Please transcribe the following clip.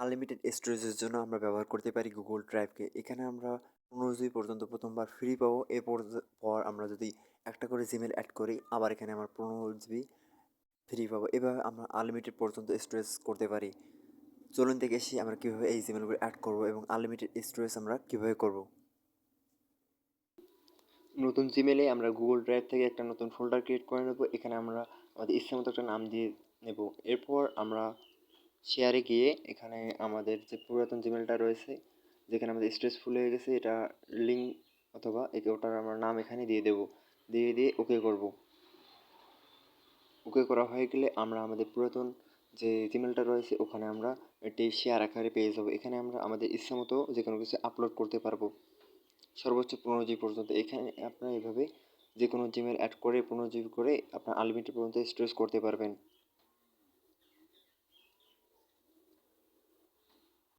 Unlimited স্টোরেজের জন্য আমরা ব্যবহার করতে পারি গুগল ড্রাইভকে। এখানে আমরা 15 জিবি পর্যন্ত প্রথমবার ফ্রি পাবো। পর আমরা যদি একটা করে জিমেল অ্যাড করি, আবার এখানে আমরা 15 জিবি ফ্রি পাবো। এভাবে আমরা আনলিমিটেড পর্যন্ত স্টোরেজ করতে পারি। চলুন দেখে এসি আমরা কীভাবে এই জিমেলগুলো অ্যাড করবো এবং আনলিমিটেড স্টোরেজ আমরা কীভাবে করবো। নতুন জিমেলে আমরা গুগল ড্রাইভ থেকে একটা নতুন ফোল্ডার ক্রিয়েট করে নেব। এখানে আমরা আমাদের ইচ্ছে মতো একটা নাম দিয়ে নেব। এরপর আমরা শেয়ারে গিয়ে এখানে আমাদের যে পুরাতন জিমেলটা রয়েছে, যেখানে আমাদের স্টোরেজ ফুল হয়ে গেছে, এটা লিঙ্ক অথবা ওটার আমরা নাম এখানে দিয়ে দেব। দিয়ে ওকে করব। ওকে করা হয়ে গেলে আমরা আমাদের পুরাতন যে জিমেলটা রয়েছে ওখানে আমরা এটি শেয়ার আকারে পেয়ে যাবো। এখানে আমরা আমাদের ইচ্ছা মতো যে কোনো কিছু আপলোড করতে পারবো, সর্বোচ্চ 15 জিবি পর্যন্ত। এখানে আপনারা এভাবে যে কোনো জিমেল অ্যাড করে 15 জিবি করে আপনার আনলিমিটেড পর্যন্ত স্টোরেজ করতে পারবেন।